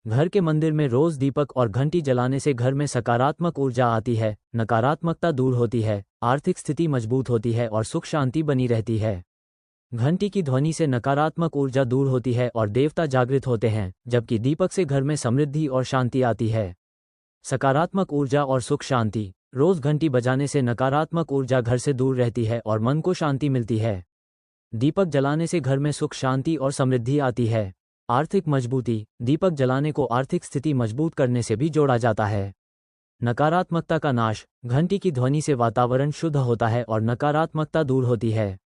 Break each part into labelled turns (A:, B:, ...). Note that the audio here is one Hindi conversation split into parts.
A: घर के मंदिर में रोज दीपक और घंटी जलाने से घर में सकारात्मक ऊर्जा आती है, नकारात्मकता दूर होती है, आर्थिक स्थिति मजबूत होती है और सुख शांति बनी रहती है। घंटी की ध्वनि से नकारात्मक ऊर्जा दूर होती है और देवता जागृत होते हैं, जबकि दीपक से घर में समृद्धि और शांति आती है। सकारात्मक ऊर्जा और सुख शांति। रोज घंटी बजाने से नकारात्मक ऊर्जा घर से दूर रहती है और मन को शांति मिलती है। दीपक जलाने से घर में सुख शांति और समृद्धि आती है। आर्थिक मजबूती। दीपक जलाने को आर्थिक स्थिति मजबूत करने से भी जोड़ा जाता है। नकारात्मकता का नाश। घंटी की ध्वनि से वातावरण शुद्ध होता है और नकारात्मकता दूर होती है।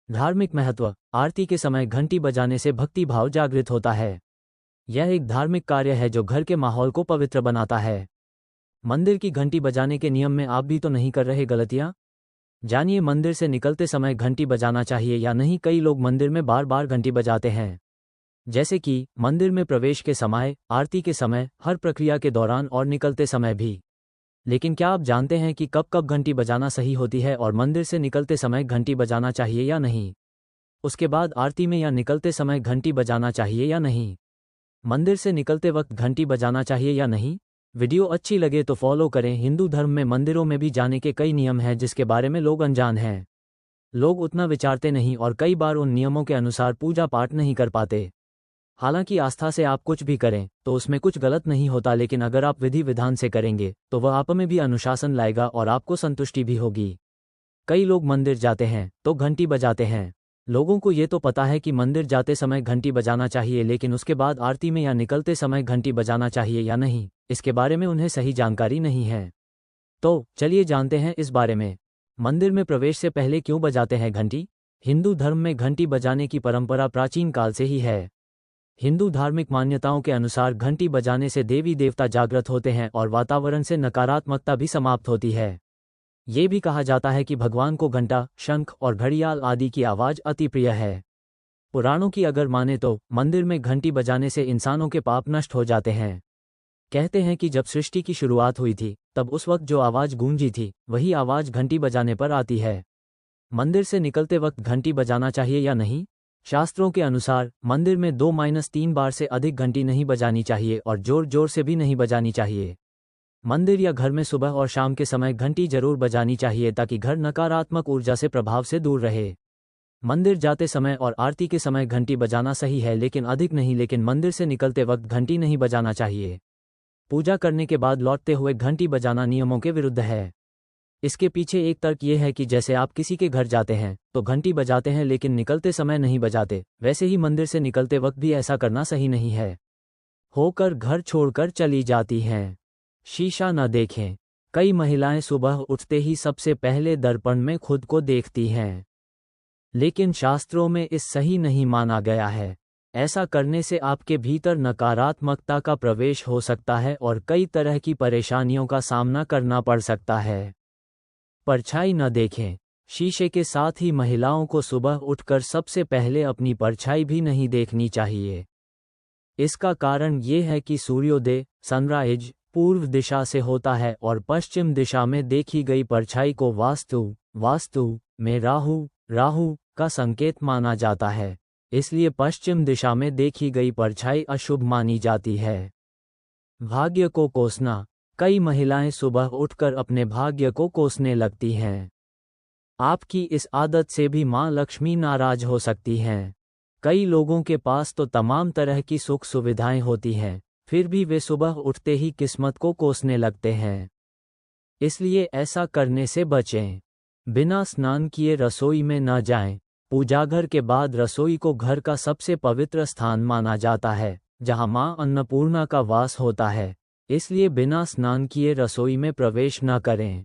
A: धार्मिक महत्व। आरती के समय घंटी बजाने से भक्ति भाव जागृत होता है। यह एक धार्मिक कार्य है जो घर के माहौल को पवित्र बनाता है। मंदिर की घंटी बजाने के नियम में आप भी तो नहीं कर रहे गलतियां? जानिए मंदिर से निकलते समय घंटी बजाना चाहिए या नहीं। कई लोग मंदिर में बार बार घंटी बजाते हैं, जैसे कि मंदिर में प्रवेश के समय, आरती के समय, हर प्रक्रिया के दौरान और निकलते समय भी। लेकिन क्या आप जानते हैं कि कब कब घंटी बजाना सही होती है और मंदिर से निकलते समय घंटी बजाना चाहिए या नहीं? उसके बाद आरती में या निकलते समय घंटी बजाना चाहिए या नहीं? मंदिर से निकलते वक्त घंटी बजाना चाहिए या नहीं? वीडियो अच्छी लगे तो फॉलो करें। हिंदू धर्म में मंदिरों में भी जाने के कई नियम हैं जिसके बारे में लोग अनजान हैं। लोग उतना विचारते नहीं और कई बार उन नियमों के अनुसार पूजा पाठ नहीं कर पाते। हालांकि आस्था से आप कुछ भी करें तो उसमें कुछ गलत नहीं होता, लेकिन अगर आप विधि विधान से करेंगे तो वह आप में भी अनुशासन लाएगा और आपको संतुष्टि भी होगी। कई लोग मंदिर जाते हैं तो घंटी बजाते हैं। लोगों को ये तो पता है कि मंदिर जाते समय घंटी बजाना चाहिए, लेकिन उसके बाद आरती में या निकलते समय घंटी बजाना चाहिए या नहीं, इसके बारे में उन्हें सही जानकारी नहीं है। तो चलिए जानते हैं इस बारे में। मंदिर में प्रवेश से पहले क्यों बजाते हैं घंटी? हिंदू धर्म में घंटी बजाने की परंपरा प्राचीन काल से ही है। हिंदू धार्मिक मान्यताओं के अनुसार घंटी बजाने से देवी देवता जागृत होते हैं और वातावरण से नकारात्मकता भी समाप्त होती है। ये भी कहा जाता है कि भगवान को घंटा, शंख और घड़ियाल आदि की आवाज अति प्रिय है। पुराणों की अगर माने तो मंदिर में घंटी बजाने से इंसानों के पाप नष्ट हो जाते हैं। कहते हैं कि जब सृष्टि की शुरुआत हुई थी तब उस वक्त जो आवाज गूंजी थी वही आवाज घंटी बजाने पर आती है। मंदिर से निकलते वक्त घंटी बजाना चाहिए या नहीं? शास्त्रों के अनुसार मंदिर में 2-3 बार से अधिक घंटी नहीं बजानी चाहिए और जोर जोर से भी नहीं बजानी चाहिए। मंदिर या घर में सुबह और शाम के समय घंटी जरूर बजानी चाहिए ताकि घर नकारात्मक ऊर्जा से प्रभाव से दूर रहे। मंदिर जाते समय और आरती के समय घंटी बजाना सही है, लेकिन अधिक नहीं। लेकिन मंदिर से निकलते वक्त घंटी नहीं बजाना चाहिए। पूजा करने के बाद लौटते हुए घंटी बजाना नियमों के विरुद्ध है। इसके पीछे एक तर्क ये है कि जैसे आप किसी के घर जाते हैं तो घंटी बजाते हैं लेकिन निकलते समय नहीं बजाते, वैसे ही मंदिर से निकलते वक्त भी ऐसा करना सही नहीं है। होकर घर छोड़कर चली जाती हैं। शीशा न देखें। कई महिलाएं सुबह उठते ही सबसे पहले दर्पण में खुद को देखती हैं, लेकिन शास्त्रों में इस सही नहीं माना गया है। ऐसा करने से आपके भीतर नकारात्मकता का प्रवेश हो सकता है और कई तरह की परेशानियों का सामना करना पड़ सकता है। परछाई न देखें। शीशे के साथ ही महिलाओं को सुबह उठकर सबसे पहले अपनी परछाई भी नहीं देखनी चाहिए। इसका कारण ये है कि सूर्योदय, सनराइज, पूर्व दिशा से होता है और पश्चिम दिशा में देखी गई परछाई को वास्तु में राहु का संकेत माना जाता है। इसलिए पश्चिम दिशा में देखी गई परछाई अशुभ मानी जाती है। भाग्य को कोसना। कई महिलाएं सुबह उठकर अपने भाग्य को कोसने लगती हैं। आपकी इस आदत से भी मां लक्ष्मी नाराज हो सकती हैं। कई लोगों के पास तो तमाम तरह की सुख सुविधाएं होती हैं, फिर भी वे सुबह उठते ही किस्मत को कोसने लगते हैं। इसलिए ऐसा करने से बचें। बिना स्नान किए रसोई में न जाएं। पूजाघर के बाद रसोई को घर का सबसे पवित्र स्थान माना जाता है, जहां मां अन्नपूर्णा का वास होता है। इसलिए बिना स्नान किए रसोई में प्रवेश न करें।